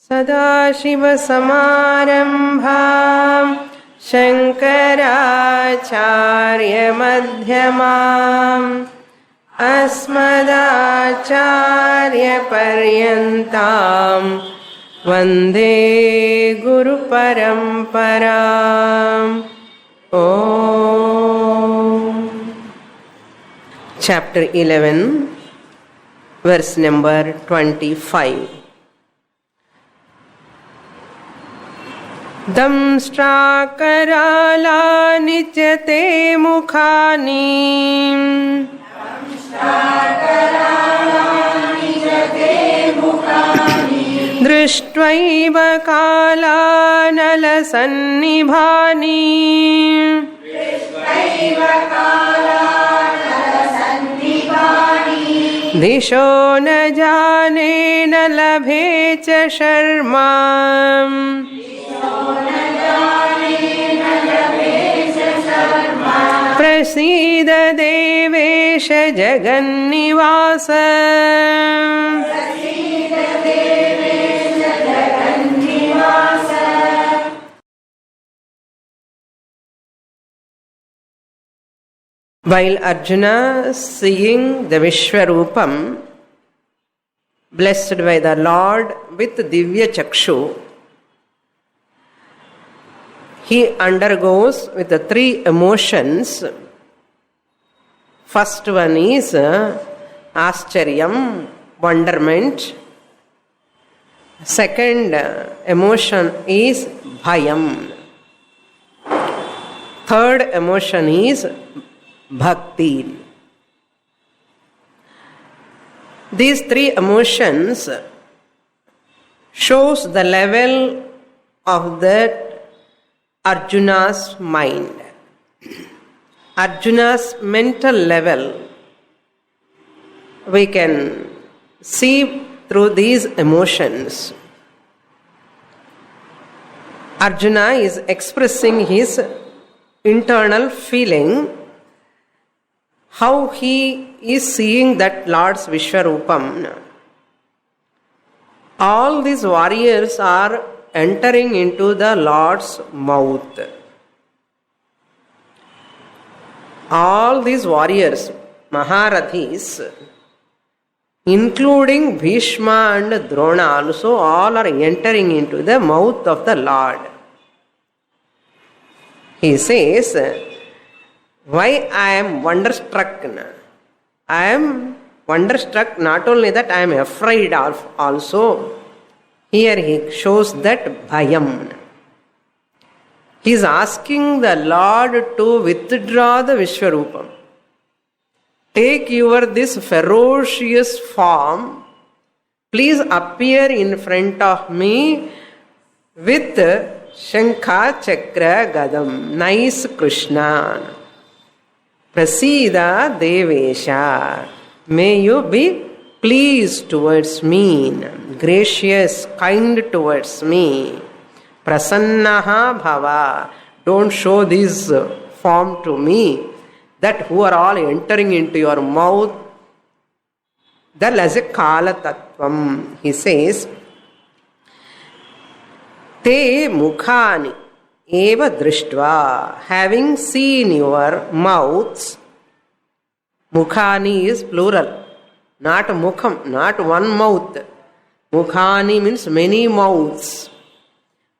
सदाशिवसमारम्भां शङ्कराचार्यमध्यमाम् अस्मदाचार्यपर्यन्तां वन्दे गुरुपरम्पराम्. Chapter 11, verse number 25. दंष्ट्राकरालानि च ते मुखानि दृष्ट्वैव कालानलसन्निभानि दिशो न जाने न लभे च शर्मा प्रसीद देवेश जगन्निवास. While Arjuna seeing the Vishwarupam, blessed by the Lord with Divya Chakshu, he undergoes with the three emotions. First one is Ascharyam, wonderment. Second emotion is Bhayam. Third emotion is Bhakti. These three emotions shows the level of that Arjuna's mind. Arjuna's mental level we can see through these emotions. Arjuna is expressing his internal feeling, how he is seeing that Lord's Vishwarupam. All these warriors are entering into the Lord's mouth. All these warriors, Maharathis, including Bhishma and Drona also, all are entering into the mouth of the Lord. He says, why I am wonderstruck? I am wonderstruck, not only that I am afraid of also. Here he shows that bhayam. He is asking the Lord to withdraw the Vishwarupam. Take your this ferocious form. Please appear in front of me with Shankha Chakra Gadam. Nice Krishna. Prasida Devesha. May you be pleased towards me, gracious, kind towards me. Prasannaha bhava. Don't show this form to me, that who are all entering into your mouth. That as a kala tattvam. He says, te mukhani eva drishtva. Having seen your mouths. Mukhani is plural. Not mukham, not one mouth. Mukhani means many mouths.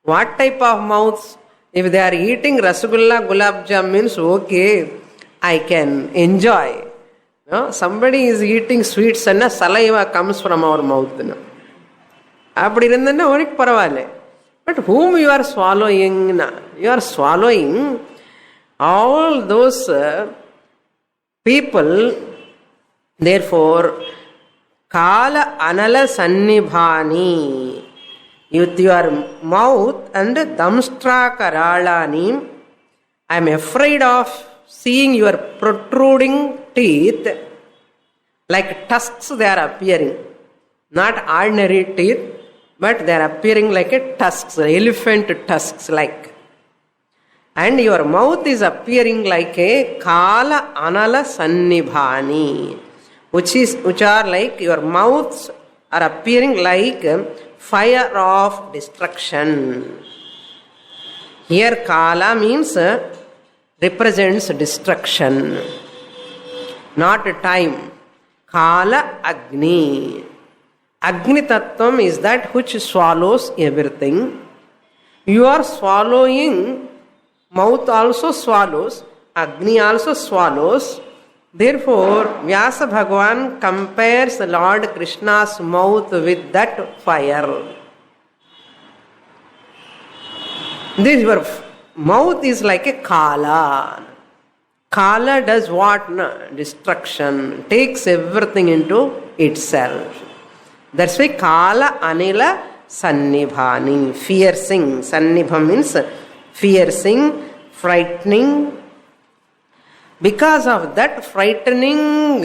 What type of mouths? If they are eating Rasgulla, Gulab Jam means okay, I can enjoy. No? Somebody is eating sweets and saliva comes from our mouth. But whom you are swallowing? You are swallowing all those people. Therefore, Kala Anala Sannibhani, with your mouth and Damstra Karalani, I am afraid of seeing your protruding teeth, like tusks they are appearing. Not ordinary teeth, but they are appearing like a tusks, elephant tusks like. And your mouth is appearing like a Kala Anala Sannibhani, which are like your mouths are appearing like fire of destruction. Here Kala means represents destruction, not time. Kala Agni. Agni Tattvam is that which swallows everything. You are swallowing, mouth also swallows, Agni also swallows. Therefore, Vyasa Bhagavan compares Lord Krishna's mouth with that fire. This your mouth is like a Kala. Kala does what? Destruction, takes everything into itself. That's why Kala Anila Sannibhani, fiercing. Sannibham means fiercing, frightening. Because of that frightening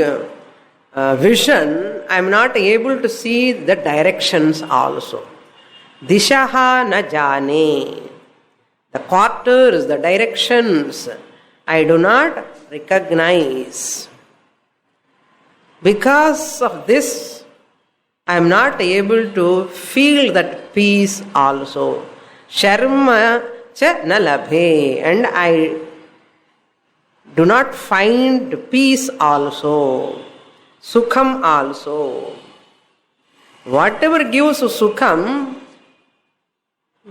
vision, I am not able to see the directions also. Dishaha na jane. The quarters, the directions, I do not recognize. Because of this, I am not able to feel that peace also. Sharma cha na labhe. And I do not find peace also. Sukham also. Whatever gives sukham,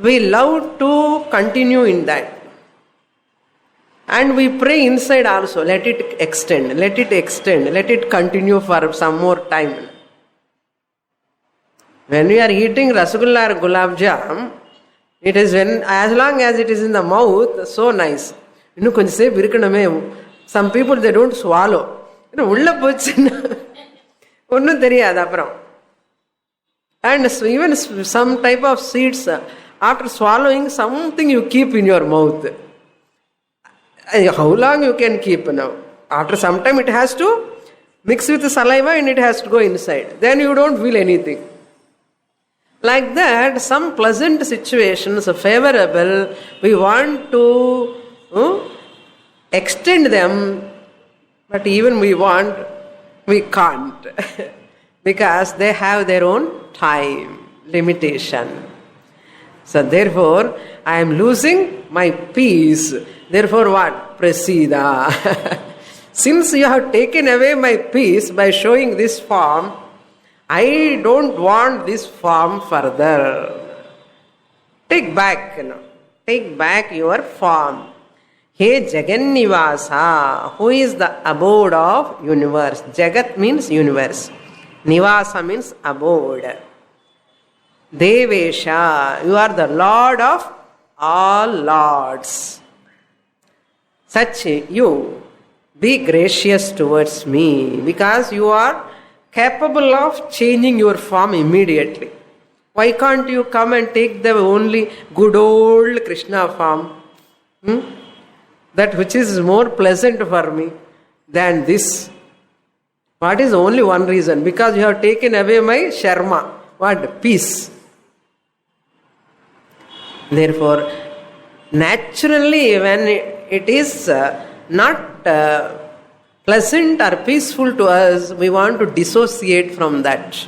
we love to continue in that. And we pray inside also, let it extend, let it extend, let it continue for some more time. When we are eating rasgulla or gulab jam, it is when, as long as it is in the mouth, so nice. Some people, they don't swallow. And so even some type of seeds, after swallowing, something you keep in your mouth. How long you can keep now? After some time it has to mix with the saliva and it has to go inside. Then you don't feel anything. Like that, some pleasant situations are favorable. We want to extend them, but even we can't. Because they have their own time limitation. So therefore, I am losing my peace. Therefore what? Prasida. Since you have taken away my peace by showing this form, I don't want this form further. Take back, take back your form. Hey Jagannivasa, who is the abode of universe? Jagat means universe. Nivasa means abode. Devesha, you are the Lord of all lords. Such you, be gracious towards me, because you are capable of changing your form immediately. Why can't you come and take the only good old Krishna form? That which is more pleasant for me than this. What is only one reason? Because you have taken away my sharma. What? Peace. Therefore, naturally, when it is not pleasant or peaceful to us, we want to dissociate from that.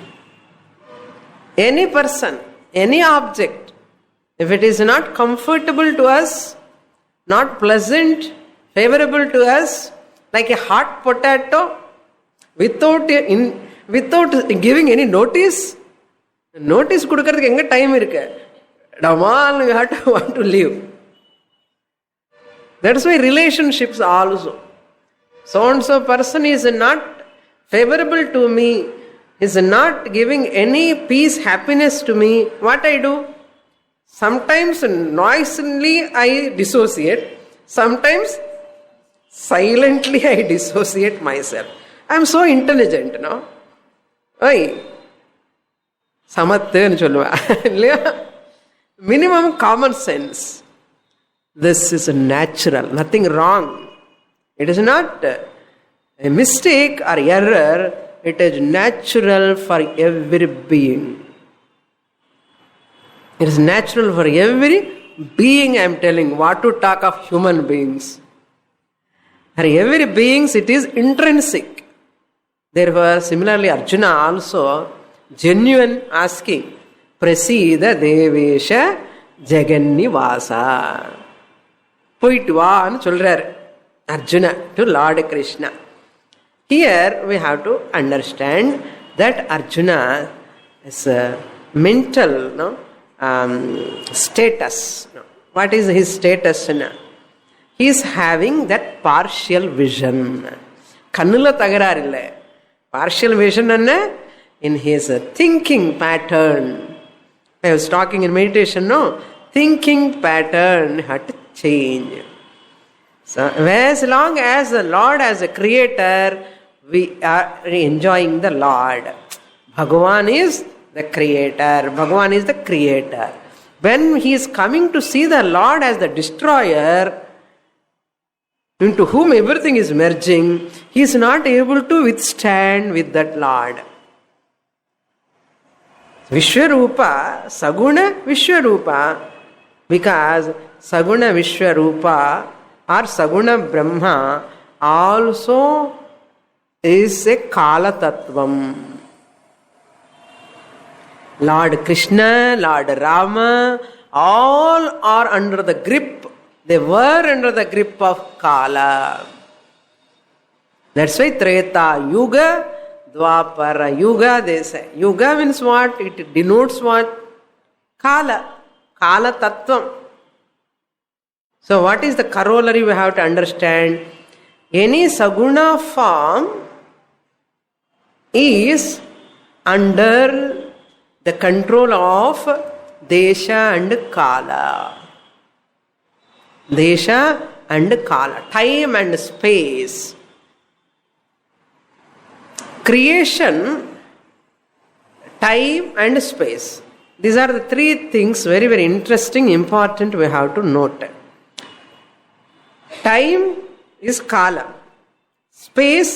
Any person, any object, if it is not comfortable to us, not pleasant, favorable to us, like a hot potato, without giving any notice kudukaradhukku enga time irukku. Damal, you have to want to leave. That's why relationships also. So and so person is not favorable to me, is not giving any peace, happiness to me. What I do? Sometimes noisily I dissociate. Sometimes silently I dissociate myself. I am so intelligent, no? Why? Samatte solluva. Minimum common sense. This is natural, nothing wrong. It is not a mistake or error. It is natural for every being. It is natural for every being, I am telling. What to talk of human beings. For every being, it is intrinsic. Therefore, similarly, Arjuna also, genuine asking, பிரசீத தேவேஷ ஜெகன்னிவாசா. போயிட்டு வான்னு சொல்றார் Arjuna to Lord Krishna. Here we have to understand that Arjuna is a mental status. What is his status? He is having that partial vision. Kannula tagarar illa. Partial vision in his thinking pattern. I was talking in meditation, no? Thinking pattern had to change. So, as long as the Lord as a creator, we are enjoying the Lord. Bhagavan is the creator. Bhagavan is the creator. When he is coming to see the Lord as the destroyer, into whom everything is merging, he is not able to withstand with that Lord. Vishwarupa, Saguna Vishwarupa, because Saguna Vishwarupa or Saguna Brahma also is a Kala Tattvam. Lord Krishna, Lord Rama, all are under the grip. They were under the grip of Kala. That's why Treta Yuga, Dwapara Yuga, they say. Yuga means what? It denotes what? Kala. Kala Tattvam. So what is the corollary we have to understand? Any Saguna form is under the control of Desha and Kala. Desha and Kala. Time and space. Creation, time and space. These are the three things very, very interesting, important we have to note. Time is Kala. Space,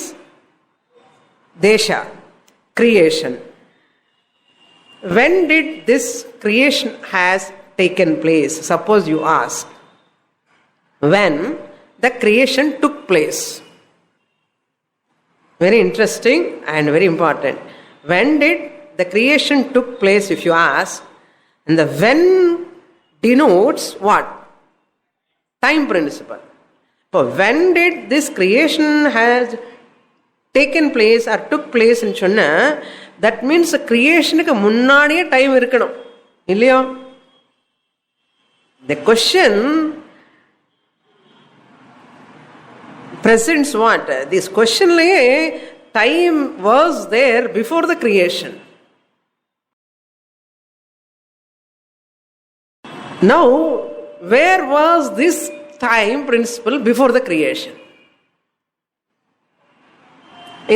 Desha. Creation. When did this creation has taken place? Suppose you ask. When the creation took place. Very interesting and very important. When did the creation took place, if you ask? And the when denotes what? Time principle. So when did this creation has taken place or took place in சொன்னா, that means creationக்கு முன்னாடியே time இருக்கணும் இல்லையோ? The question presents what? This question time was there before the creation. Now, where was this time principle before the creation?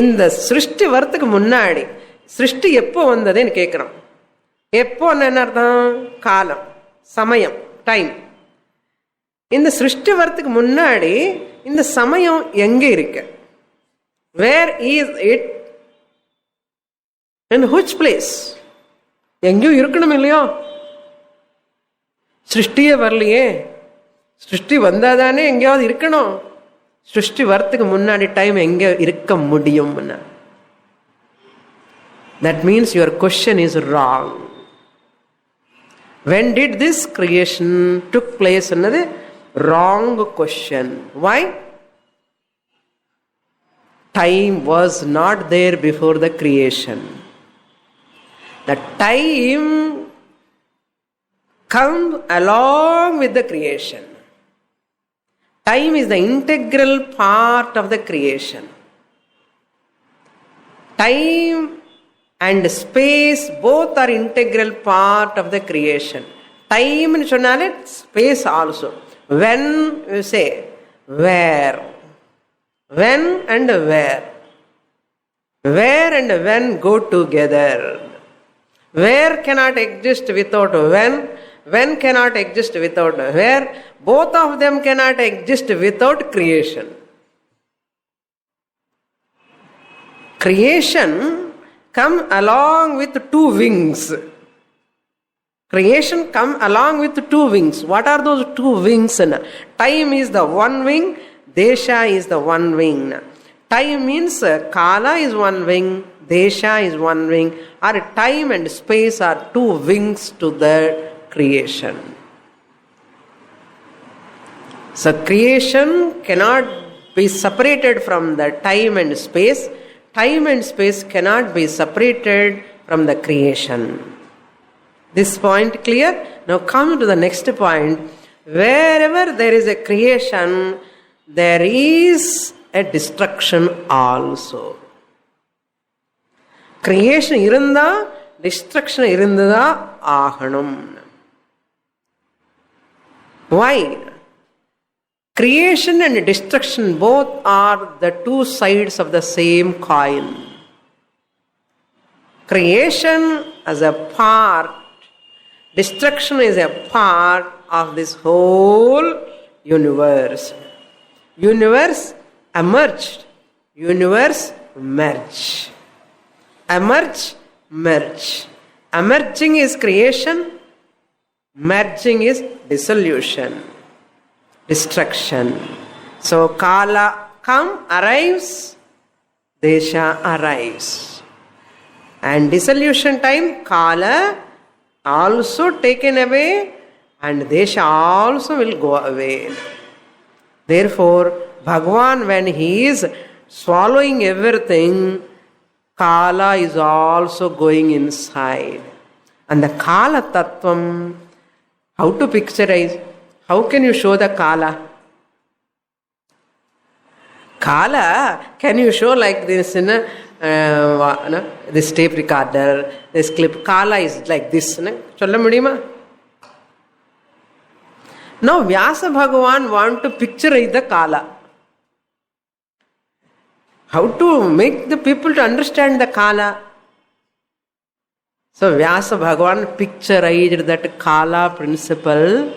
இந்த சிருஷ்டி வரத்துக்கு முன்னாடி சிருஷ்டி எப்போ வந்ததுன்னு கேட்குறோம். எப்போ என்ன அர்த்தம்? காலம், சமயம், டைம். இந்த சிருஷ்டி வரத்துக்கு முன்னாடி இந்த சமயம் எங்கே இருக்கு? Where is it? In which place? எங்கேயும் இருக்கணும் இல்லையோ? சிருஷ்டியே வரலையே. சிருஷ்டி வந்தாதானே எங்கேயாவது இருக்கணும். சிருஷ்டி வரத்துக்கு முன்னாடி டைம் எங்கே இருக்க முடியும்? That means your question is wrong. When did this creation took place? Another wrong question. Why? Time was not there before the creation. The time comes along with the creation. Time is the integral part of the creation. Time and space both are integral part of the creation. Time in சொன்னாலே space also. When you say where. When and where. Where and when go together. Where cannot exist without when. When cannot exist without where. Both of them cannot exist without creation. Creation come along with two wings. Creation come along with two wings. What are those two wings? Time is the one wing. Desha is the one wing. Time means Kala is one wing. desha is one wing, or time and space are two wings to the creation. So creation cannot be separated from the time and space. Time and space cannot be separated from the creation. This point clear? Now come to the next point. Wherever there is a creation, there is a destruction also. Creation irunda, destruction irundada ahanam. Why? Creation and destruction both are the two sides of the same coin. Creation as a part, destruction is a part of this whole universe. Universe emerged, universe merged. Emerge, merge. Emerging is creation, merging is dissolution, destruction. So Kala arrives, Desha arrives. And dissolution time, Kala also taken away and Desha also will go away. Therefore, Bhagavan, when he is swallowing everything, Kala is also going inside. And the Kala Tattvam, how to picturize? How can you show the Kala? Kala, can you show like this in this tape recorder, this clip? Kala is like this. Solla mudiyuma? Now Vyasa Bhagavan want to picturize the Kala. How to make the people to understand the Kala? So Vyasa Bhagavan picturized that Kala principle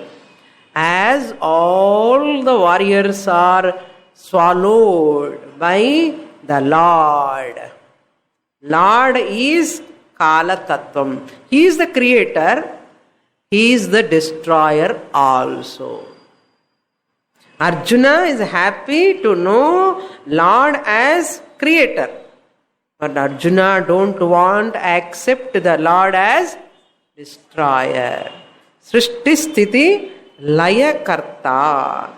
as all the warriors are swallowed by the Lord. Lord is Kala Tattvam. He is the creator. He is the destroyer also. Arjuna is happy to know Lord as creator. But Arjuna don't want to accept the Lord as destroyer. Srishti Sthiti Laya Karta.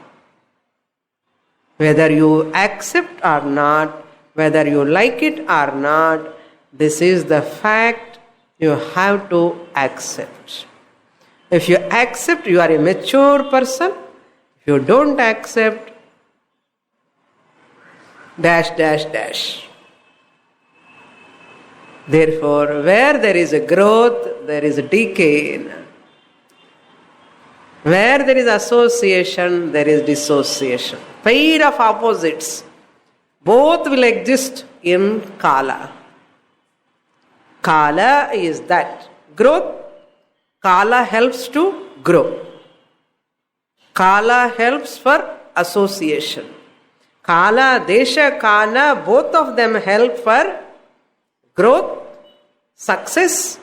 Whether you accept or not, whether you like it or not, this is the fact you have to accept. If you accept, you are a mature person. If you don't accept, dash, dash, dash. Therefore, where there is a growth, there is a decay. Where there is association, there is dissociation. Pair of opposites. Both will exist in Kala. Kala is that. Growth. Kala helps to grow. Kala helps for association. Kala, Desha, Kala, both of them help for growth, success,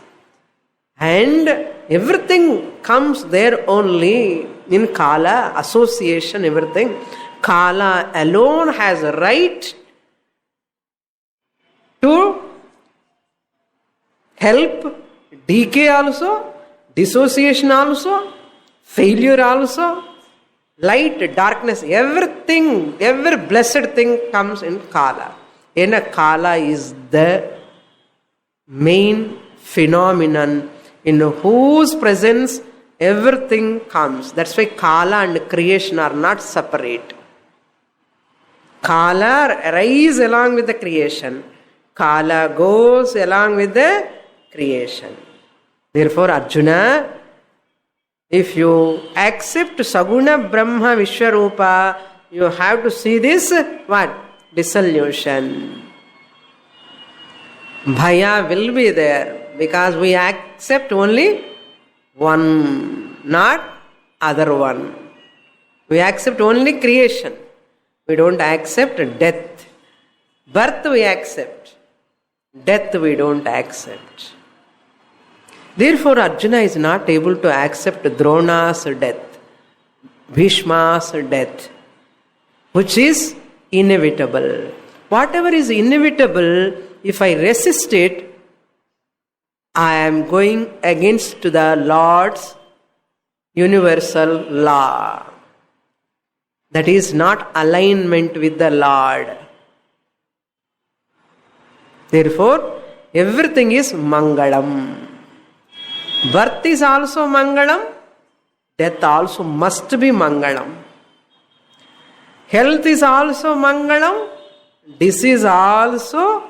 and everything comes there only in Kala, association, everything. Kala alone has a right to help decay also, dissociation also, failure also, light, darkness, everything, every blessed thing comes in Kala. And Kala is the main phenomenon in whose presence everything comes. That's why Kala and creation are not separate. Kala rises along with the creation. Kala goes along with the creation. Therefore, Arjuna, if you accept Saguna Brahma Vishwarupa, you have to see this, what? Dissolution. Bhaya will be there because we accept only one, not other one. We accept only creation. We don't accept death. Birth we accept. Death we don't accept. Therefore, Arjuna is not able to accept Drona's death, Bhishma's death, which is inevitable. Whatever is inevitable if I resist it, I am going against the Lord's universal law. That is not alignment with the Lord. Therefore, everything is Mangalam. Birth is also Mangalam. Death also must be Mangalam. Health is also Mangalam. Disease also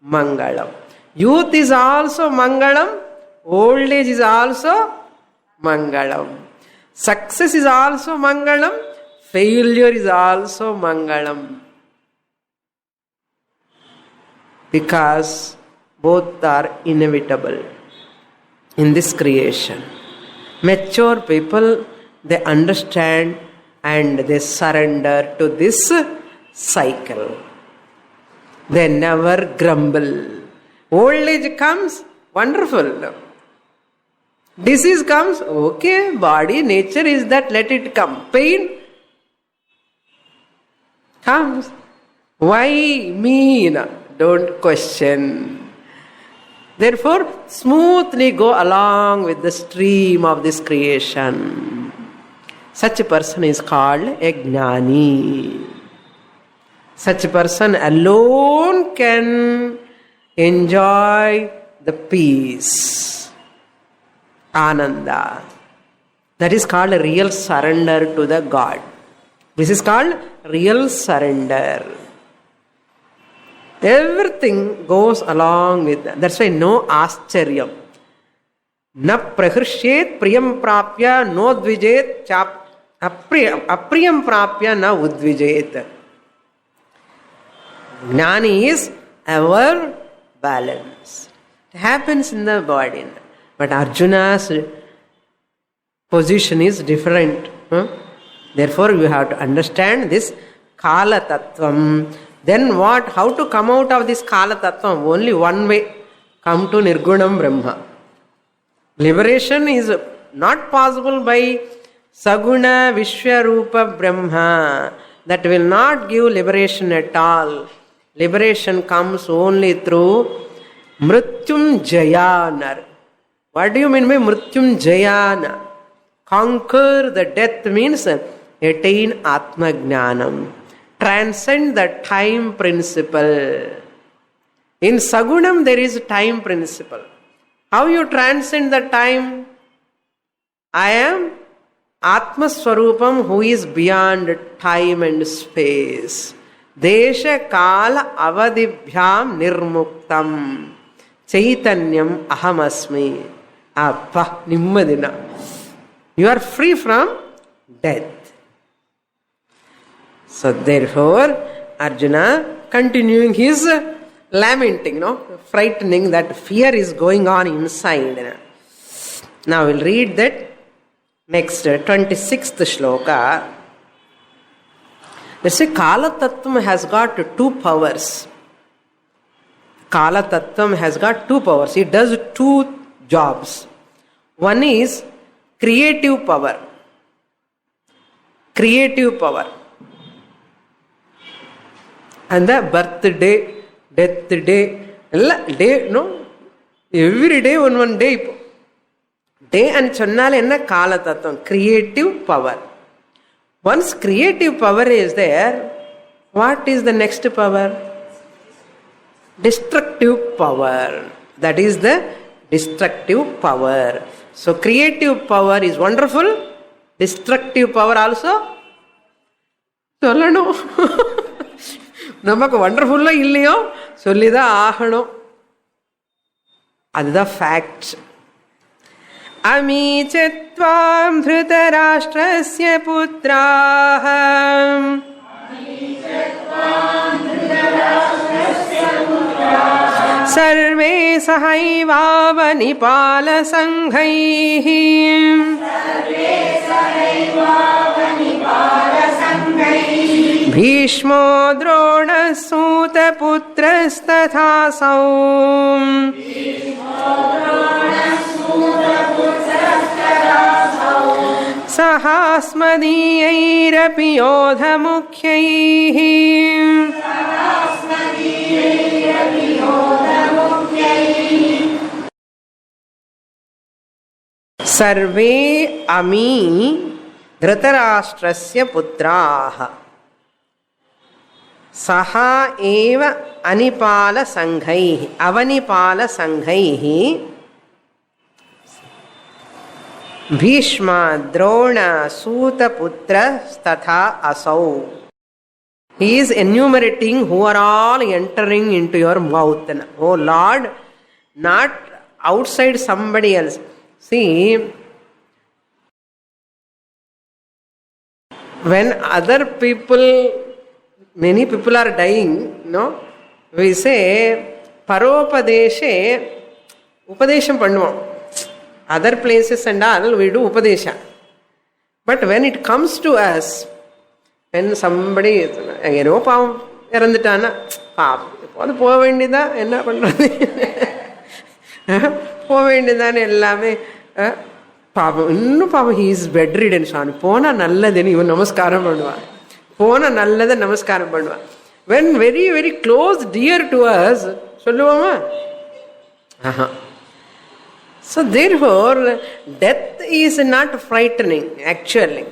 Mangalam. Youth is also Mangalam. Old age is also Mangalam. Success is also Mangalam. Failure is also Mangalam. Because both are inevitable in this creation. Mature people, they understand and they surrender to this cycle. They never grumble. Old age comes, wonderful. Disease comes, okay, body, nature is that, let it come. Pain comes. Why me? Don't question. Therefore, smoothly go along with the stream of this creation. Such a person is called a Jnani. Such a person alone can enjoy the peace, Ananda. That is called a real surrender to the God. This is called real surrender. Everything goes along with that. That's why no ascharya. Na prahirshet priyam prapya no dvijet apriyam prapya na udvijet. Jnani is ever balanced. It happens in the body. But Arjuna's position is different. Therefore, you have to understand this Kala Tattvam. Then what? How to come out of this Kala Tattvam? Only one way. Come to Nirgunam Brahma. Liberation is not possible by Saguna Vishwarupa Brahma. That will not give liberation at all. Liberation comes only through Mrityum Jayanar. What do you mean by Mrityum Jayana? Conquer the death means attain Atma Jnanam. Transcend the time principle. In Sagunam there is time principle. How you transcend the time? I am Atma Swarupam who is beyond time and space. Desha Kala Avadibhyam Nirmuktam Chaitanyam Ahamasmi. Appa Nimmadina. You are free from death. So therefore, Arjuna continuing his lamenting, frightening that fear is going on inside. Now we'll read that next 26th shloka. Let's say Kala Tattvam has got two powers. Kala Tattvam has got two powers. It does two jobs. One is creative power. Creative power. And the birthday, death day, day, no? Every day, one day. Day and channal enna Kala Tattvam. Creative power. Once creative power is there, what is the next power? Destructive power. That is the destructive power. So creative power is wonderful. Destructive power also. Sollano. நமக்கு வண்டர்ஃபுல்லா இல்லையோ சொல்லிதான் ஆகணும். அதுதான் fact. அமீச்சத்வாம் த்ருதராஷ்ட்ரஸ்ய புத்ராஹ survey சஹைவாவனிபாலசங்கைஹ भीष्मो द्रोणसूतपुत्रस्तथासौ सहास्मदीयैरपि योधमुख्यैः सर्वे अमी धृतराष्ट्रस्य पुत्राः सह एव अनिपालसङ्घैः अवनिपालसङ्घैः भीष्म द्रोण सूतपुत्रस्तथा असौ. He is enumerating who are all entering into your mouth. Oh Lord, not outside somebody else. See, when other people, many people are dying, no, we say paropadeshe upadesham pannuvom. Other places and all we do upadesha. But when it comes to us, when somebody ஏதோ பாவம் இறந்துட்டான்னா பாவம் இப்போது போக வேண்டியதா, என்ன பண்ணுறது, போக வேண்டியதானே எல்லாமே. பாவம் இன்னும் பாவம், ஹீ இஸ் பெட் ரிடன் சாமி, போனால் நல்லதுன்னு இவன் நமஸ்காரம் பண்ணுவான், போனால் நல்லதை நமஸ்காரம் பண்ணுவான். When very very close dear to us சொல்லுவோமா? So therefore death is not frightening. Actually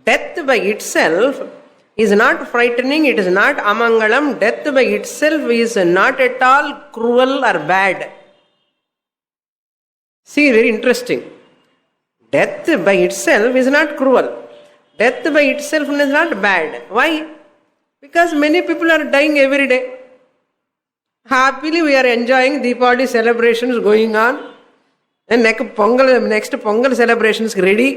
death by itself is not frightening, it is not amangalam. Death by itself is not at all cruel or bad. See, very interesting. Death by itself is not cruel. Death by itself is not bad. Why? Because many people are dying every day. Happily we are enjoying Deepavali celebrations going on, and next Pongal celebrations ready.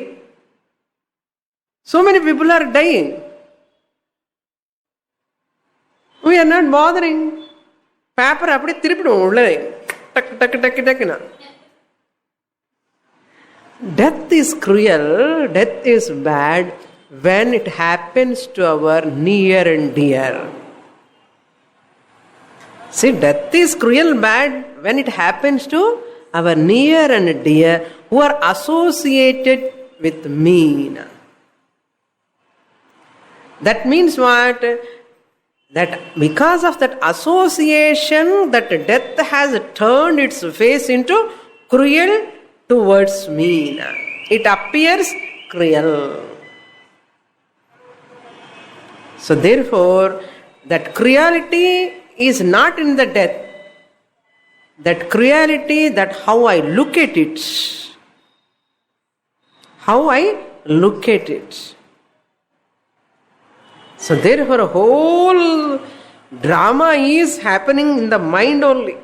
So many people are dying. We are not bothering. Paper appadi thirupidum ulla tak tak tak tak na. Death is cruel, death is bad when it happens to our near and dear. See, death is cruel bad when it happens to our near and dear who are associated with me. That means what? That because of that association, that death has turned its face into cruel towards me. It appears cruel. So therefore, that cruelty is not in the death. That cruelty, that how I look at it. How I look at it. So therefore a whole drama is happening in the mind only.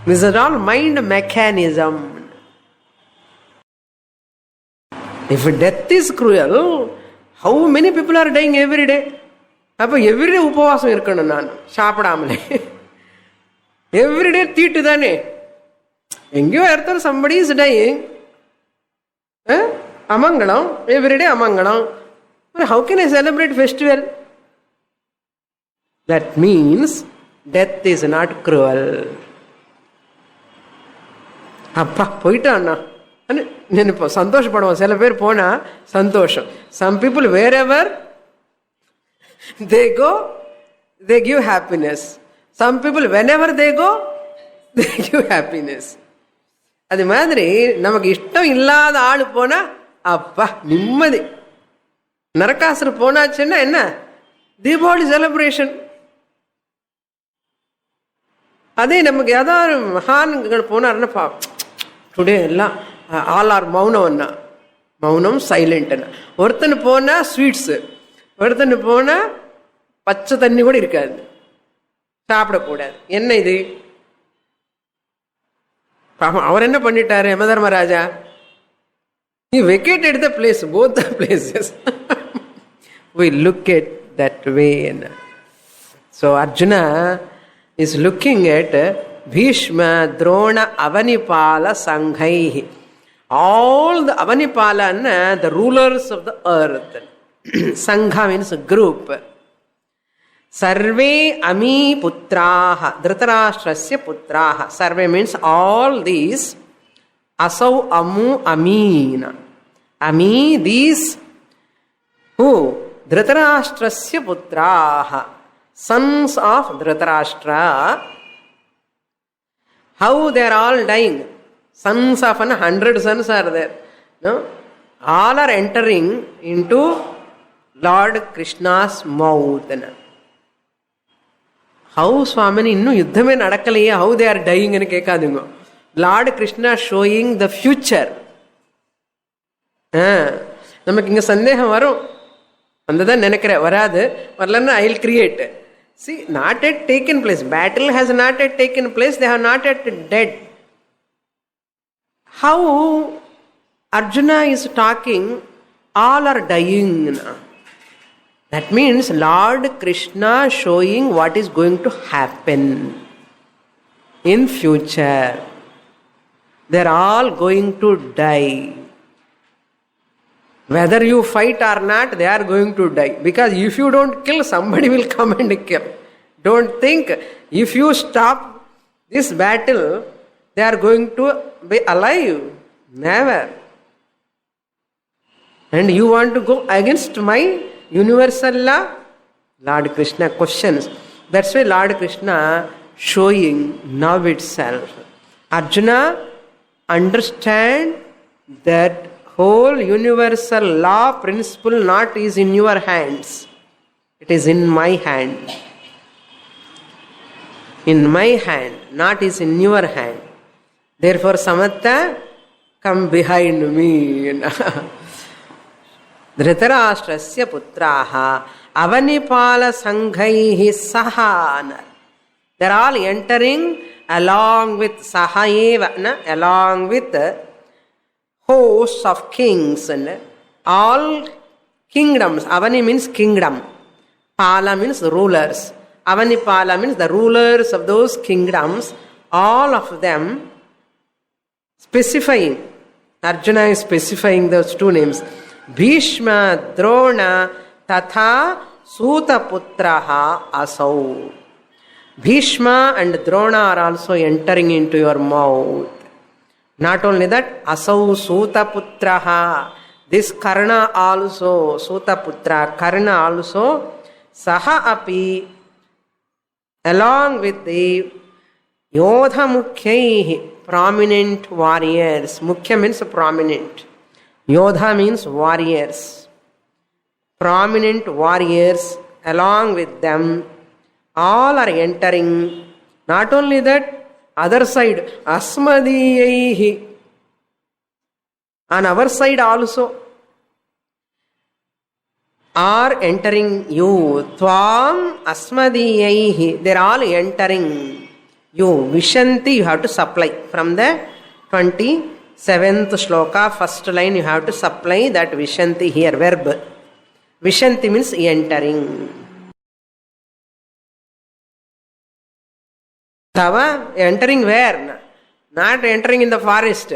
This is all mind mechanism. If death is cruel, how many people are dying every day? அப்போ everyday உபவாசம் இருக்கணும், நான் சாப்பிடாமலே everyday தீட்டு தானே. எங்கேயோ இடத்துல somebody is dying. அமங்கலம், everyday அமங்கலம். How can I celebrate festival? That means death is not cruel. அப்பா போயிட்டான்னா நினைப்போம், சந்தோஷப்படுவோம். சில பேர் போனா சந்தோஷம். Some people wherever they go, they give happiness. Some people whenever they go, they give happiness. அது மாதிரி நமக்கு இஷ்டம் இல்லாத ஆளு போனா அப்பா நிம்மதி. நரகாசுர போனாச்சுன்னா என்ன, தீபாவளி செலிப்ரேஷன். அதே நமக்கு ஏதாவது மகான்கள் போனாருன்னா பா டுடே எல்லாம் ஆல் ஆர் மௌனம்னா மௌனம் சைலண்ட்னா. ஒருத்தனு போனா ஸ்வீட்ஸு, ஒருத்தனு போனா பச்சை தண்ணி கூட இருக்காது, சாப்பிடக்கூடாது. என்ன இது? அவர் என்ன பண்ணிட்டாரு Yamadharmaraja? He vacated the place, both the places. We look at that way. So Arjuna is looking at Bhishma, Drona, Avanipala, Sanghaihi. All the Avanipala and the rulers of the earth. Sangha means group. Sarve Ami Putraha, Dhritarashtrasya Putraha. Sarve means all these. Asau Amu Amina. Ami, these who? Dhritarashtrasya Putraha. Sons of Dhritarashtra. How they are all dying? Sons of 100 sons are there. No? All are entering into Lord Krishna's mouth. How Swamini innu yuddhame nadakalaye, how they are dying anu kekadingo. Lord Krishna showing the future. நமக்கு இங்க சந்தேகம் வரும், வந்துதான் நினைக்கிறேன், வராது, வரலன்னா I will create. See, not yet taken place. Battle has not yet taken place. They have not yet dead. How Arjuna is talking, all are dying. That means Lord Krishna showing what is going to happen in future. They are all going to die. Whether you fight or not, they are going to die. Because if you don't kill, somebody will come and kill. Don't think if you stop this battle, they are going to be alive. Never. And you want to go against my universal law? Lord Krishna questions. That's why Lord Krishna showing now itself. Arjuna, understand that whole universal law principle not is in your hands. It is in my hand. In my hand, not is in your hand. Therefore, Samatha, come behind me. Dhritarashtrasya putraha avanipala sanghaihi sahana. They are all entering along with Sahaeva, along with hosts of kings and all kingdoms. Avani means kingdom. Pala means rulers. Avanipala means the rulers of those kingdoms. All of them specifying. Arjuna is specifying those two names. Bhishma, Drona, Tatha, Sutaputraha, Asau. Bhishma and Drona are also entering into your mouth. Not only that, Asau Sutaputraha, this Karna also, Sutaputra, Karna also, Saha api, along with the Yodha Mukhyaihi, prominent warriors. Mukhya means prominent. Yodha means warriors. Prominent warriors, along with them, all are entering. Not only that, other side, Asmadiyaihi, on our side also, are entering you. Tvam Asmadiyaihi, they are all entering you. Vishanti, you have to supply. From the 27th shloka, first line, you have to supply that Vishanti here, verb. Vishanti means entering. Tava, entering where? Not entering in the forest.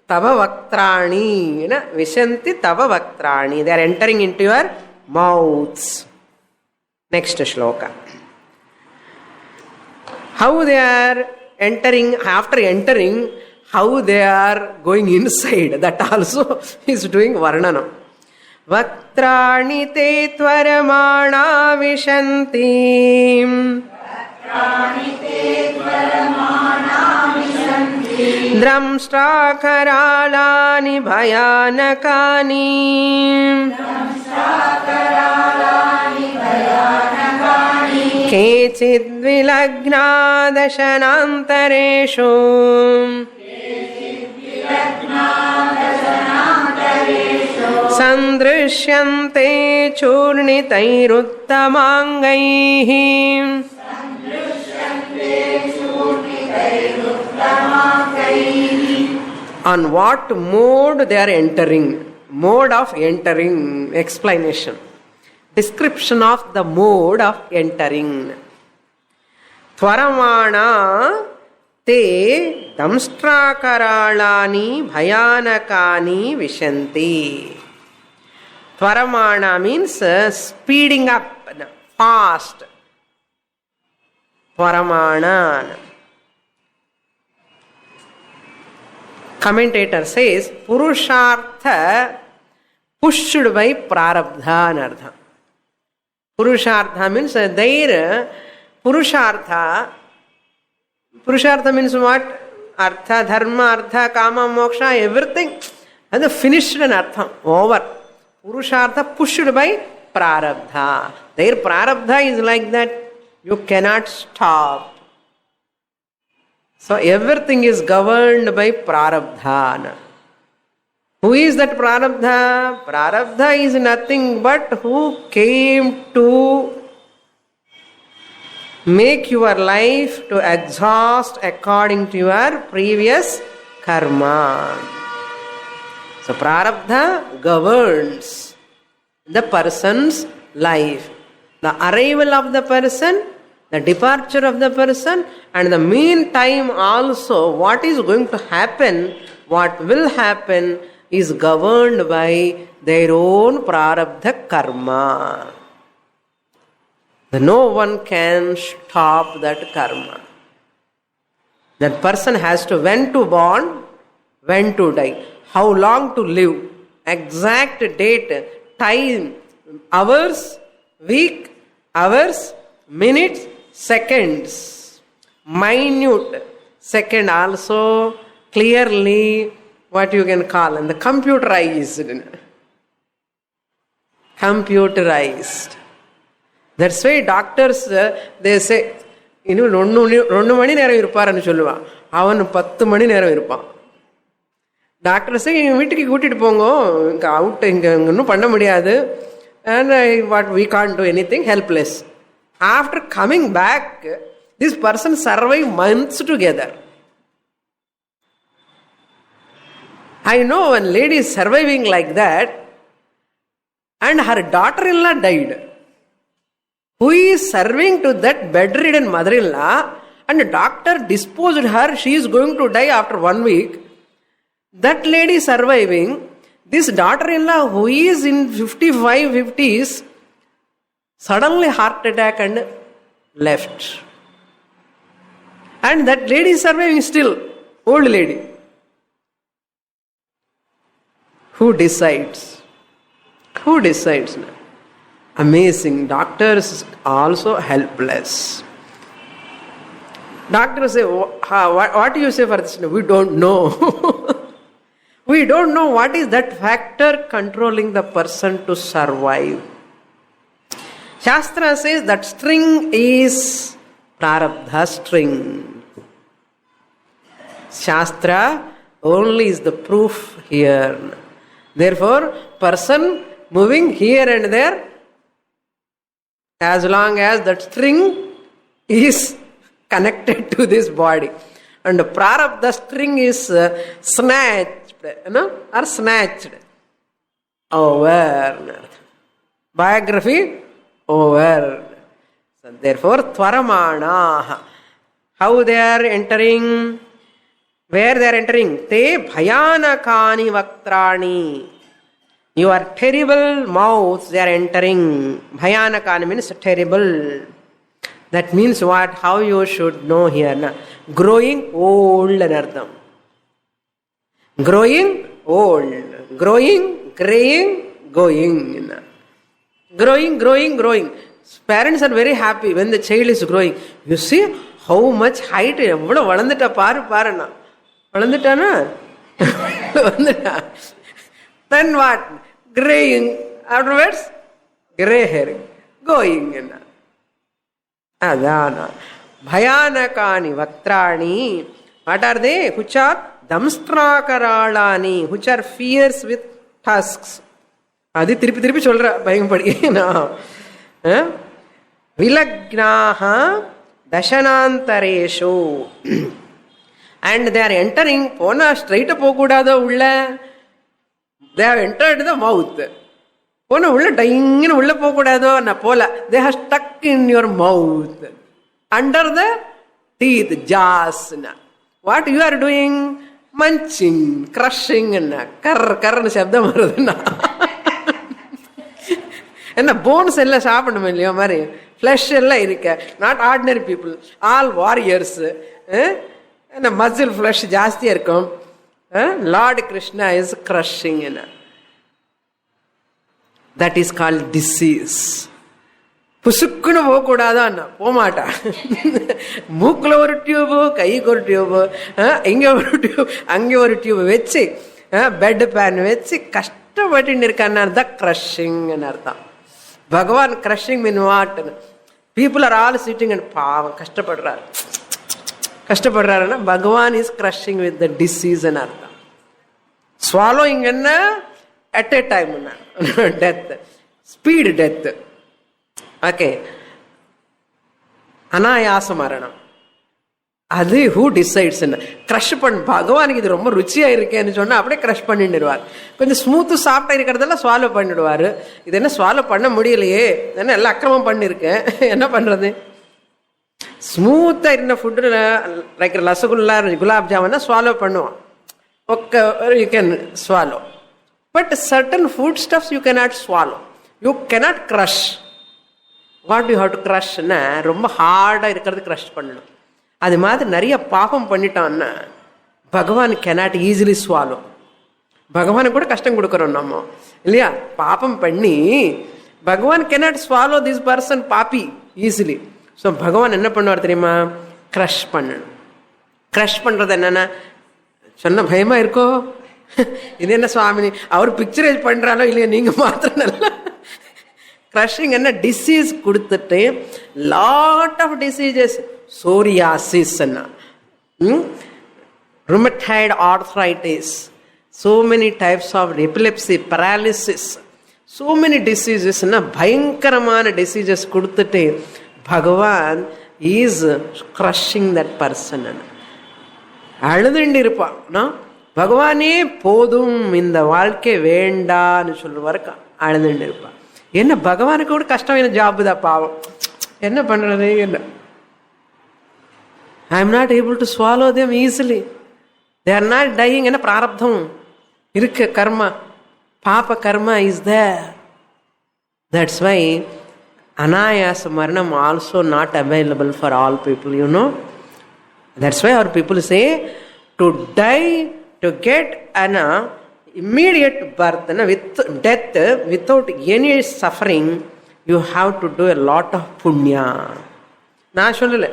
Tava Vaktrani. Vishanti Tava Vaktrani. They are entering into your mouths. Next shloka. How they are entering, after entering, how they are going inside. That also is doing Varnanam. Vaktrani te tvaramana vishanti. Dramshtakaralani bhayanakani. Kechid vilagna dashanantareshu. Sandrishyante churnitairuttamangaih. On what mode they are entering? Mode of entering. Explanation. Description of the mode of entering. Tvaramana te damstrakaralani bhayanakani vishanti. Tvaramana means speeding up, fast. Tvaramana. Commentator says, Purushartha pushed by Prarabdha anartha. Purushartha means their Purushartha. Purushartha means what? Artha, Dharma, Artha, Kama, Moksha, everything. And the finished and Artha, over. Purushartha pushed by Prarabdha. Their Prarabdha is like that. You cannot stop. So everything is governed by Prarabdha. Who is that Prarabdha? Prarabdha is nothing but who came to make your life to exhaust according to your previous karma. So Prarabdha governs the person's life. The arrival of the person, the departure of the person, and the meantime also what is going to happen, what will happen, is governed by their own prarabdha karma. No one can stop that karma. That person has to when to born, when to die, how long to live, exact date, time, hours, week, hours, minutes, seconds, minute second also clearly what you can call, and the computerized. That's why doctors, they say, இன்னும் 2 மணி நேரம் இருப்பாருன்னு சொல்லுவான், அவன் 10 மணி நேரம் இருப்பான். டாக்டர்ஸே எங்கள் வீட்டுக்கு கூட்டிகிட்டு போங்க, இங்கே அவுட், இங்கே இன்னும் பண்ண முடியாது, and what we can't do anything, helpless. After coming back, this person survived months together. I know one lady is surviving like that, and her daughter-in-law died. Who is serving to that bedridden mother-in-law, and the doctor disposed her, she is going to die after 1 week. That lady surviving, this daughter-in-law who is in 55, 50s, suddenly heart attack and left. And that lady is surviving still, old lady. Who decides? Who decides? Amazing. Doctors also helpless. Doctors say, what do you say for this? We don't know. We don't know what is that factor controlling the person to survive. Shastra says that string is prarabdha string. Shastra only is the proof here. Therefore, person moving here and there, as long as that string is connected to this body, and the prarabdha string is snatched, or snatched over. Biography over. So therefore, tvaramana. How they are entering? Where they are entering? Te bhayanakani vaktrani. Your terrible mouths, they are entering. Bhayanakani means terrible. That means what? How you should know here. Growing old anardham. Growing old. Growing, graying, going. Growing. Parents are very happy when the child is growing. You see how much height. எவ்வளோ வளர்ந்துட்டா பாருண்ணா. வளர்ந்துட்டானா? Then what? Graying. Afterwards, gray hairing. Going. Adana. Bhayanakani vaktrani. What are they? Which are damstrakaralani. Which are fierce with tusks. Adi திருப்பி சொல்ற பயம் படி. Vilagnaha dashanantareshu. And they are entering. Pona straight போகக்கூடாதோ உள்ள. They have entered the mouth. போன உள்ள டைங்கன்னு உள்ள போகக்கூடாதோ நான் போல. They have stuck in your mouth. Under the teeth, jaws. What you are doing? Munching, crushing. கர்ன்னு சப்தம் வருதுன்னா என்ன போன்ஸ் எல்லாம் சாப்பிடணும் இல்லையோ மாதிரி ஃப்ளஷ் எல்லாம் இருக்க. Not ordinary people, all warriors. என்ன மசில் ஃப்ளஷ் ஜாஸ்தியாக இருக்கும். Lord Krishna is crushing. That is called disease. புசுக்குன்னு போகக்கூடாதான்னா போகமாட்டா. மூக்கில் ஒரு டியூபு, கைக்கு ஒரு டியூபு, இங்கே ஒரு டியூப், அங்கே ஒரு டியூப் வச்சு பெட் பேன் வச்சு கஷ்டப்பட்டு இருக்கான்னு அர்த்தம் க்ரஷிங்னு அர்த்தம். பகவான் க்ரஷிங் மீன் வாட்னு people are all sitting and பாவம் கஷ்டப்படுறாருன்னா பகவான் இஸ் க்ரஷிங் வித் த டிசீஸ்ன்னு அர்த்தம். ஸ்வாலோயிங் என்ன at a time death, speed death. Okay, அனாயாச மரணம். அது ஹூ டிசைட்ஸ். க்ரஷ் பகவானுக்கு இது ரொம்ப ருச்சியா இருக்கேன்னு சொன்னா அப்படியே க்ரஷ் பண்ணிடுவார். கொஞ்சம் ஸ்மூத்து சாப்பிட்டா இருக்கிறதெல்லாம் ஸ்வாலோ பண்ணிடுவாரு. இது என்ன ஸ்வாலோ பண்ண முடியலையே, என்ன எல்லாம் அக்கிரமம் பண்ணிருக்கேன், என்ன பண்றது? ஸ்மூத்தா இருந்த ஃபுட்டு லைக் ரசகுல்லா, குலாப் ஜாமுன்னா ஸ்வாலோ பண்ணுவான். Okay, you can swallow. But certain food stuffs you cannot swallow, you cannot crush. What you have to க்ரஷ்னா ரொம்ப ஹார்டாக இருக்கிறது க்ரஷ் பண்ணணும். அது மாதிரி நிறைய பாபம் பண்ணிட்டான்னா பகவான் கேனாட் ஈஸிலி ஸ்வாலோ. பகவானுக்கு கூட கஷ்டம் கொடுக்குறோம் நம்ம இல்லையா? பாபம் பண்ணி பகவான் cannot swallow this person poppy easily. So பகவான் என்ன பண்ணுவார் தெரியுமா? க்ரஷ் பண்ணணும். க்ரஷ் பண்ணுறது என்னன்னா சொன்ன பயமா இருக்கோ, இது என்ன சுவாமினி அவர் பிக்சரைஸ் பண்ணுறாலோ இல்லையா, நீங்கள் மாத்திரம் நல்லா க்ரஷிங் என்ன டிசீஸ் கொடுத்துட்டு lot of diseases, psoriasis, rheumatoid arthritis, so many types of epilepsy, paralysis, so many diseases, பயங்கரமான டிசீசஸ் கொடுத்துட்டு பகவான் இஸ் க்ரஷிங் தட் பர்சன். அழுதுண்டு இருப்பான். பகவானே போதும், இந்த வாழ்க்கை வேண்டான்னு சொல்லுவாருக்கு அழுதுண்டு இருப்பான். என்ன பகவானுக்கு கூட கஷ்டமான ஜாபு தான் பாவம், என்ன பண்றது? என்ன I am not able to swallow them easily, they are not dying. என்ன பிராரப்தம் இருக்கு, கர்மா, பாப karma is there. That's why anayasa maranam also not available for all people, you know. That's why our people say to die, to get an immediate birth, with death, without any suffering, you have to do a lot of punya. நான் சொல்லலை,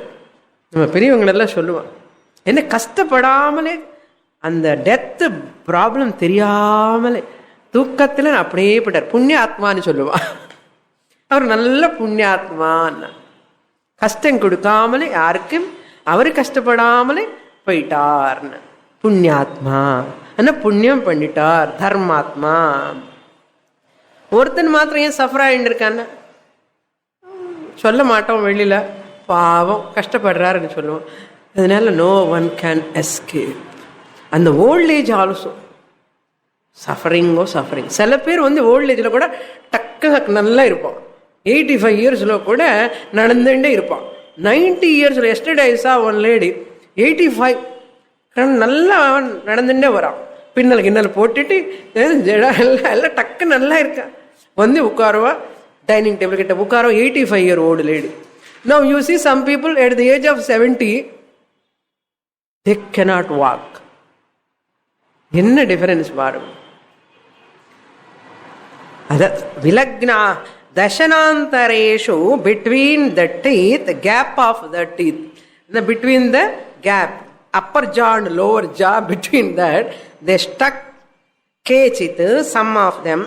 நம்ம பெரியவங்களெல்லாம் சொல்லுவான். என்ன கஷ்டப்படாமலே அந்த death problem தெரியாமலே தூக்கத்தில் அப்படியே போட்டார். புண்ணிய ஆத்மான்னு சொல்லுவான். அவர் நல்ல புண்ணியாத்மான்னு, கஷ்டம் கொடுக்காமலே யாருக்கும் அவரு கஷ்டப்படாமலே போயிட்டார்னு புண்ணியாத்மா. என்ன புண்ணியம் பண்ணிட்டார், தர்மாத்மா. ஒருத்தன் மாத்திரம் ஏன் சஃபர் ஆகிட்டு இருக்கான்னு சொல்ல மாட்டோம், வெளியில பாவம் கஷ்டப்படுறாருன்னு சொல்லுவோம். அதனால நோ ஒன் கேன் எஸ்கேப். அந்த ஓல்ட் ஏஜ் ஆல்சோ சஃபரிங்கோ சஃபரிங். சில பேர் ஓல்ட் ஏஜில் கூட டக்கு நல்லா இருப்பான். 85 இயர்ஸில் கூட நடந்துட்டே இருப்பான். 90 இயர்ஸில் எஸ்டர்டே ஐ சா ஒன் லேடி 85 நல்லா நடந்துட்டே வரான். பின்னல் கிண்ணல் போட்டுட்டு எல்லாம் டக்கு நல்லா இருக்கா. உட்காருவா, டைனிங் டேபிள் கிட்ட உட்காருவா. 85 year old lady. Now you see some people at the age of 70 they cannot walk. என்ன டிஃபரன்ஸ் பாருங்க. அத விலக்னா தசனாந்தரேஷு between the teeth, gap of the teeth, between the gap, upper jaw and lower jaw, between that they stuck kechit, some of them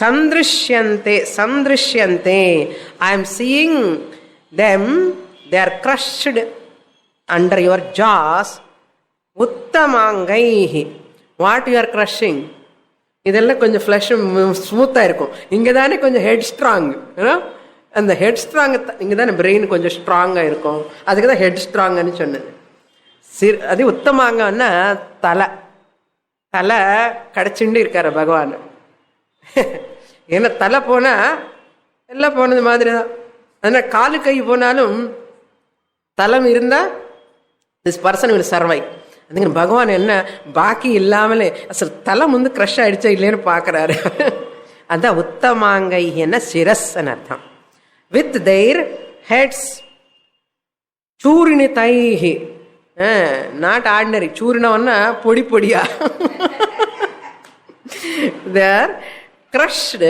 sandrishyante, I am seeing them, they are crushed under your jaws. உத்தமாங்கைஹி. What you are crushing? இதெல்லாம் கொஞ்சம் flush ஸ்மூத்தாக இருக்கும். இங்கே தானே கொஞ்சம் head strong. அந்த head strong இங்கே தானே பிரெயின் கொஞ்சம் ஸ்ட்ராங்காக இருக்கும். அதுக்கு தான் ஹெட் ஸ்ட்ராங்குன்னு சொன்னது. அது உத்தமாங்கன்னா தலை தலை கடைச்சுண்டு இருக்காரு பகவான். ஏன்னா தலை போனால் எல்லாம் போனது மாதிரி தான். அதனால் காலு கை போனாலும் தலம் இருந்தால் திஸ் பர்சன் வில் சர்வை. அதுங்க பகவான் என்ன பாக்கி இல்லாமலே அசல் தலை க்ரஷ் ஆயிடுச்சா இல்லைன்னு பார்க்குறாரு. அதான் உத்தமாங்கை என்ன சிரஸ்ன்னு அர்த்தம். வித் தெய்ர் ஹெட்ஸ் சூரினி தைஹி, நாட் ஆர்டினரி. சூரினவன்னா பொடி பொடியா. தேர் crushed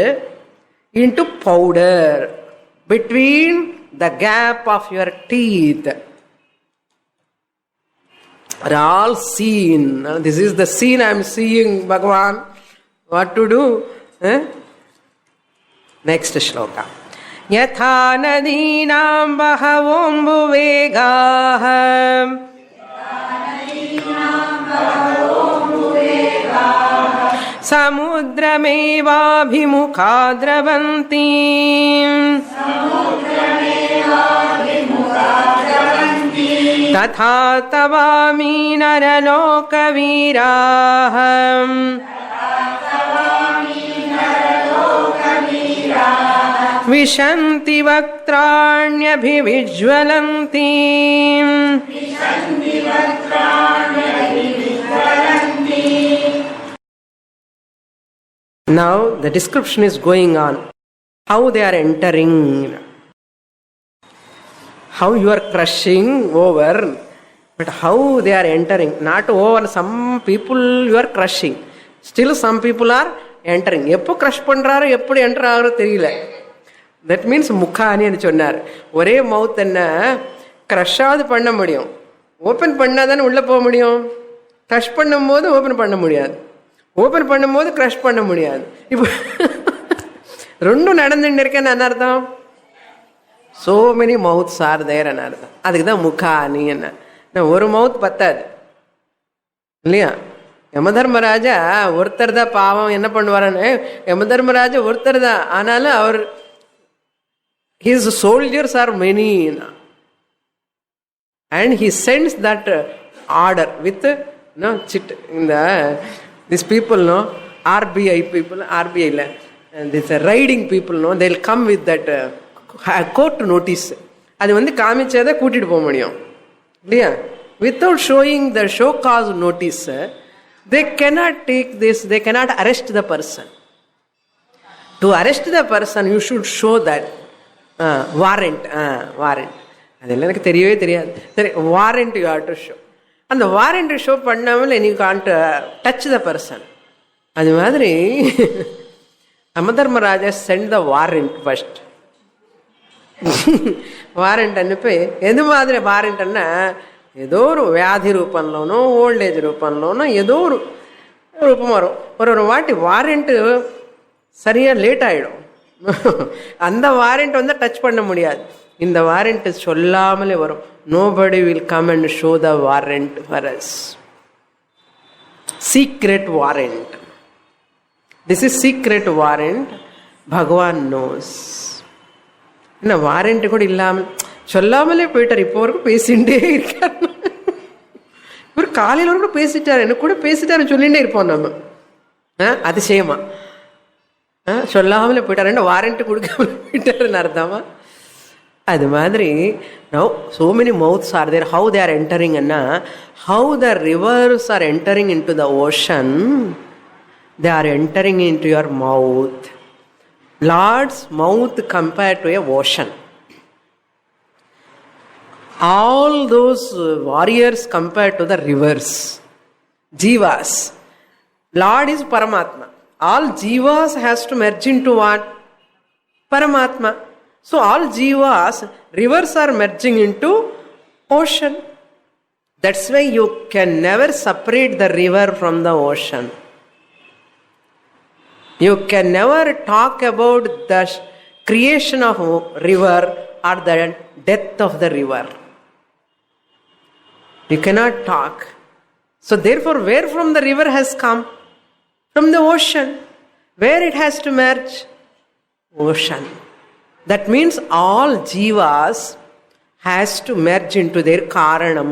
into powder between the gap of your teeth are all seen. This is the scene I am seeing, Bhagavan. What to do? Next shloka. Yatha nadinam bahavombuvegaah samudramevabhimukha dravanti तथा तवामी नरलोकवीराः विशन्ति वक्त्राण्यभिविज्वलन्ति. Now the description is going on. How they are entering. How you are crushing over, but how they are entering. Not over, some people you are crushing. Still some people are entering. எப்போ crush பண்ணுறாரோ எப்படி enter ஆகிறோ தெரியல. That means முக்கானின்னு சொன்னார். ஒரே மவுத் என்ன க்ரஷ்ஷாவது பண்ண முடியும், open பண்ணால் தானே உள்ளே போக முடியும். க்ரஷ் பண்ணும் போது ஓப்பன் பண்ண முடியாது, ஓப்பன் பண்ணும் போது க்ரஷ் பண்ண முடியாது. இப்போ ரெண்டும் நடந்துட்டு இருக்கேன்னு என்ன அர்த்தம்? So many mouths are there and அர்த்தம். அதுக்கு தான் முக்கானி என்ன. ஒரு மவுத் பத்தாது இல்லையா? யமதர்மராஜா ஒருத்தர் தான் பாவம் என்ன பண்ணுவாரான்னு. யமதர்மராஜா ஒருத்தர் தான், ஆனாலும் அவர் his soldiers are many and he sends that order with chit in the these people RBI people, RBI la this riding people they'll come with that court notice. அது காமிச்சதை கூட்டிட்டு போக முடியும் இல்லையா? Without showing the show cause notice they cannot take this, they cannot arrest the person. To arrest the person you should show that warrant. அதெல்லாம் எனக்கு தெரியவே தெரியாது. சரி, warrant you have to show. அந்த வாரண்ட் ஷோ பண்ணாமல் you can't touch the person. அது மாதிரி Yamadharmaraja send the warrant first. Warrant అనిపి ఎందు మాదిరి వారెంట్ అన్నా ఏదో ஒரு వ్యాధి రూపంలోనో ఓల్డ్ ఏజ్ రూపంలోనో ఏదో ஒரு ரூபம் வரும். ஒரு வாட்டி வாரண்ட் சரியா லேட் ஆகிடும். அந்த வாரண்ட் டச் பண்ண முடியாது. இந்த வாரண்ட் சொல்லாமலே வரும். Nobody will come and show the warrant for us. Secret warrant. This is secret warrant. பகவான் நோஸ். என்ன வாரண்ட் கூட இல்லாமல் சொல்லாமலே போயிட்டார். இப்போ வரைக்கும் பேசிகிட்டே இருக்கார். இவர் காலையில் கூட பேசிட்டார், என்ன கூட பேசிட்டாருன்னு சொல்லிகிட்டே இருப்போம் நம்ம. அதிசயமா சொல்லாமலே போயிட்டார், என்ன வாரண்ட் கொடுக்காம போயிட்டாருன்னு அர்த்தமா? அது மாதிரி now so many mouths are there. How they are entering anna, how the rivers are entering into the ocean, they are entering into your mouth. Lord's mouth compared to a ocean. All those warriors compared to the rivers, jivas. Lord is Paramatma. All jivas has to merge into what? Paramatma. So all jivas, rivers are merging into ocean. That's why you can never separate the river from the ocean. You can never talk about the creation of river or the death of the river. You cannot talk. So therefore, where from the river has come? From the ocean. Where it has to merge? Ocean. That means all jivas has to merge into their karanam,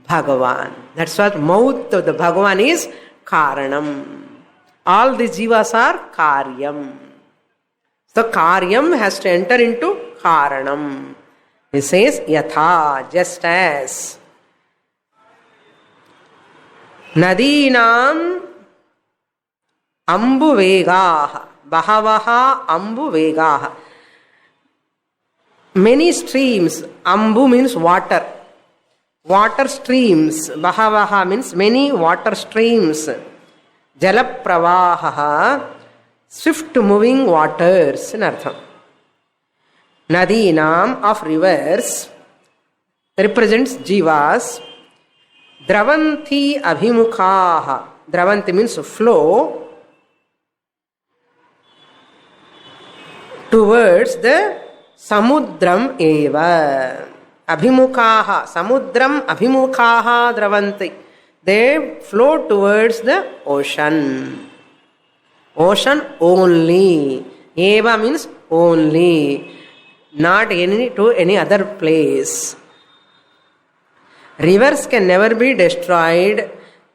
Bhagavan. That's what mouth of the Bhagavan is, karanam. All the jivas are karyam. So karyam has to enter into karanam. He says yatha, just as nadinam ambu vegaha, bahavaha ambu vegaha. Many streams. Ambu means water. Water streams. Bahavaha means many water streams. Jalapravaha, swift moving waters in artham. Nadinam of rivers represents jivas. Dravanti abhimukhaha. Dravanti means flow towards the samudram eva. Abhimukhaha. Samudram abhimukhaha dravanti. They flow towards the ocean. Ocean only. Eva means only. Not to any other place. Rivers can never be destroyed,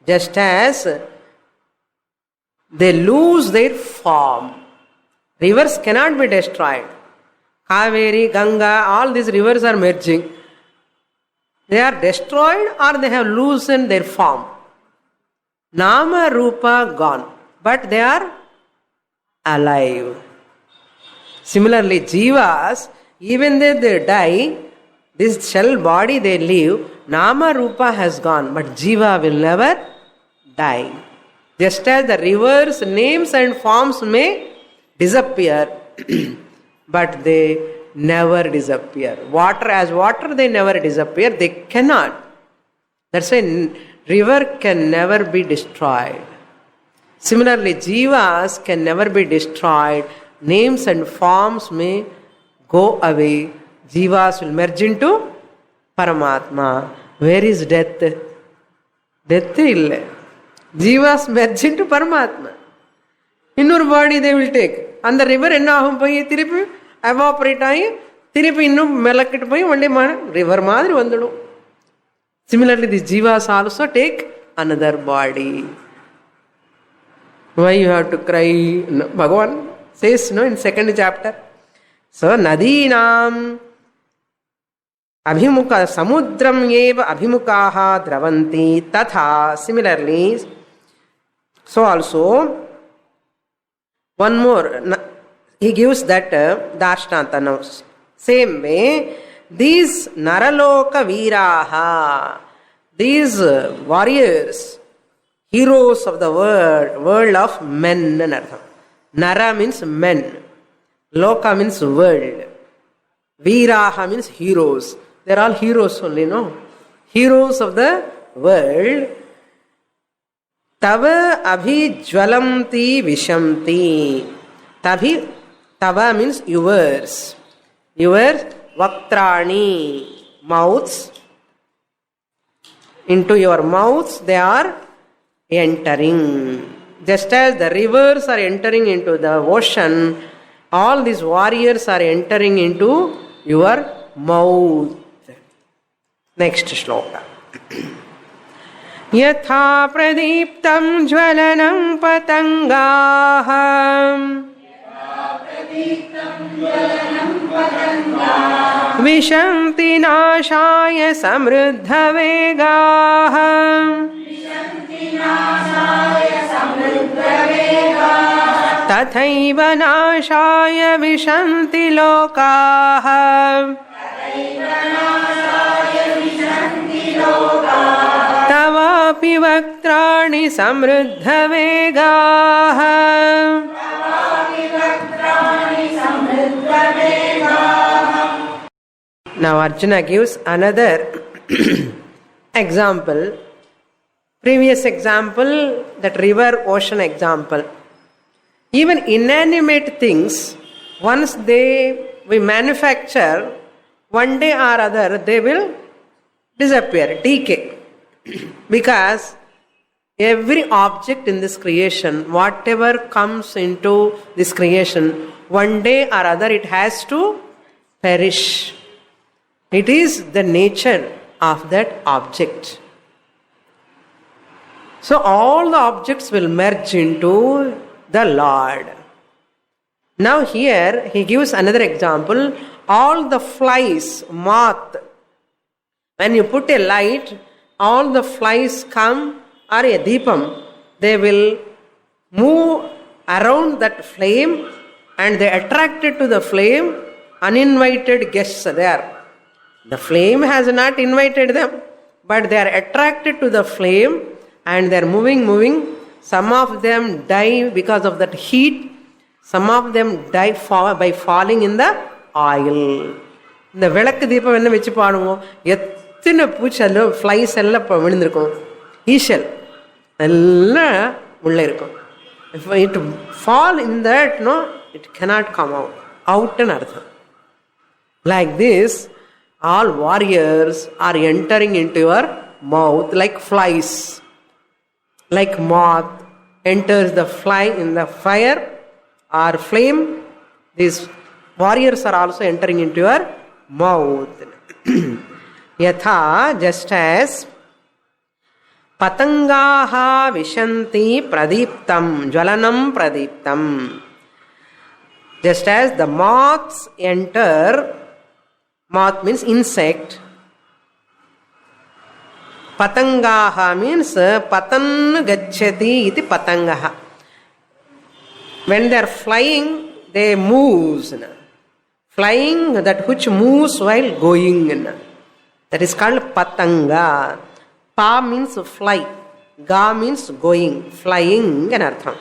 just as they lose their form. Rivers cannot be destroyed. Kaveri, Ganga, all these rivers are merging. They are destroyed or they have loosened their form. Nama, Rupa gone, but they are alive. Similarly, jivas, even though they die, this shell body they live, Nama Rupa has gone, but jiva will never die. Just as the rivers, names and forms may disappear, but they never disappear. Water, as water, they never disappear. They cannot. That's why river can never be destroyed. Similarly, jivas can never be destroyed. Names and forms may go away. Jivas will merge into Paramatma. Where is death? Death illa. Jivas merge into Paramatma. Innor body they will take. And the river enna agum poi thiruppi evaporate aagi thiruppi innum melakittu poi one day river madiri vandadum. Similarly, these jivas also take another body. Why you have to cry? No, Bhagavan says no in second chapter. So nadinam abhimukha samudram eva abhimukaha dravanti tatha. Similarly, so also one more he gives that Dashtanta now. Same way, these Naraloka Viraha, these warriors, heroes of the world of men. Nara means men, Loka means world, Viraha means heroes. They are all heroes only, no? Heroes of the world. Tava abhijvalamti vishamti. Tava means yours. Yours, vaktrani, mouths. Into your mouths they are entering. Just as the rivers are entering into the ocean, all these warriors are entering into your mouth. Next shloka. Yatha pradiptam jvalanam patangaha vishanti nashaya samruddha vegaha tathaiva nashaya vishanti lokaha tavapi vaktrani samruddha vegaha. Now Arjuna gives another example. Previous example, that river ocean example. Even inanimate things, once we manufacture, one day or other they will disappear, decay. Because every object in this creation, whatever comes into this creation, one day or other it has to perish. It is the nature of that object. So all the objects will merge into the Lord. Now here he gives another example. All the flies, moth, when you put a light, all the flies come, or a deepam, they will move around that flame and they attracted to the flame. Uninvited guests are there. The flame has not invited them, but they are attracted to the flame and they are moving. Some of them die because of that heat. Some of them die by falling in the oil. இந்த விளக்கு தீபம் என்ன வச்சு பாடுவோம், எத்தனை பூச்சல் flies எல்லாம் இப்போ விழுந்திருக்கும், ஈஷல் எல்லாம் உள்ளே இருக்கும். It fall in that no it cannot come அவுட்னு அர்த்தம். Like this all warriors are entering into your mouth like flies, like moth enters the fly in the fire or flame. These warriors are also entering into your mouth. Yatha, just as patangaha vishanti pradiptam jwalanam pradiptam, just as the moths enter. Moth means insect. Patangaha means patan gacchati iti patangaha. When they are flying, they moves. Flying, that which moves while going. That is called patanga. Pa means fly. Ga means going, flying and artham.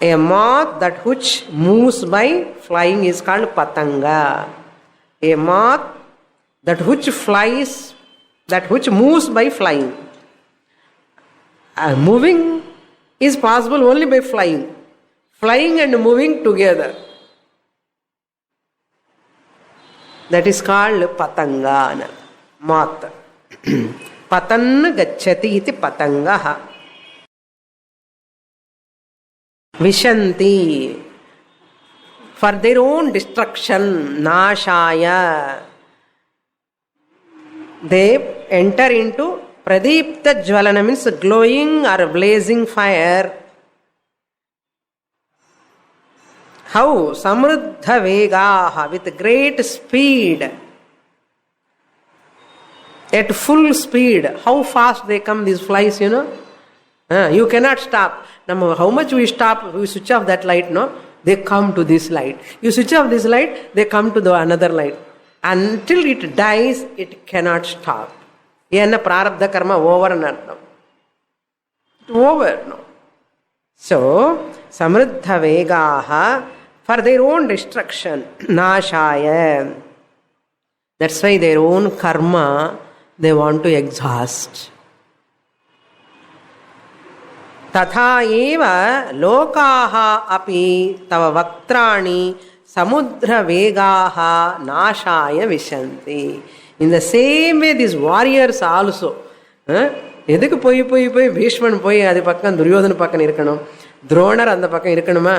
A moth, that which moves by flying, is called patanga. A moth, that which flies, that which moves by flying. Moving is possible only by flying. Flying and moving together. That is called patanga, moth. Patan gacchati iti patangaha. Vishanti, for their own destruction, nashaya, they enter into pradipta jvalana, means glowing or blazing fire. How? Samruddha vegaha, with great speed, at full speed. How fast they come, these flies, you know. You cannot stop. Now, how much we stop, we switch off that light, no? They come to this light. You switch off this light, they come to the another light. Until it dies, it cannot stop. Yenna prarabdha karma over and artham. Over, no. So, samruddha vegaha, for their own destruction, nashaya. That's why their own karma they want to exhaust. तथा एव लोकाः अपि तव वक्त्राणि समुद्र वेगाः नाशाय विशन्ति. In the same way, these warriors also, எதுக்கு போய் போய் போய் பீஷ்மன் போய் அது பக்கம் துரியோதன பக்கம் இருக்கணும், துரோணர் அந்த பக்கம் இருக்கணுமா?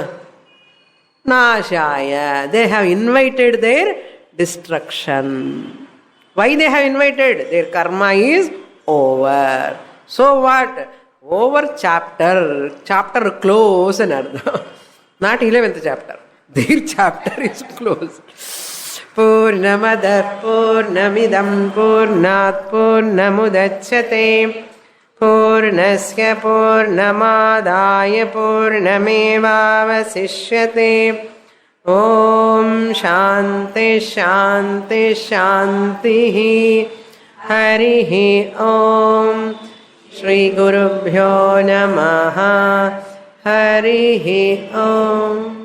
நாஷாய, they have invited their destruction. Why they have invited? Their karma is over. So what? Over chapter. Chapter close and ardha. Not 11th chapter. Their chapter is closed. Purnamada purnamidam purnat purnamudachyate purnasya purnamadaya purnamevavasishyate. Om Shanti Shanti Shanti. Harihi Om. Shri Gurubhyo Namaha. Harihi Om.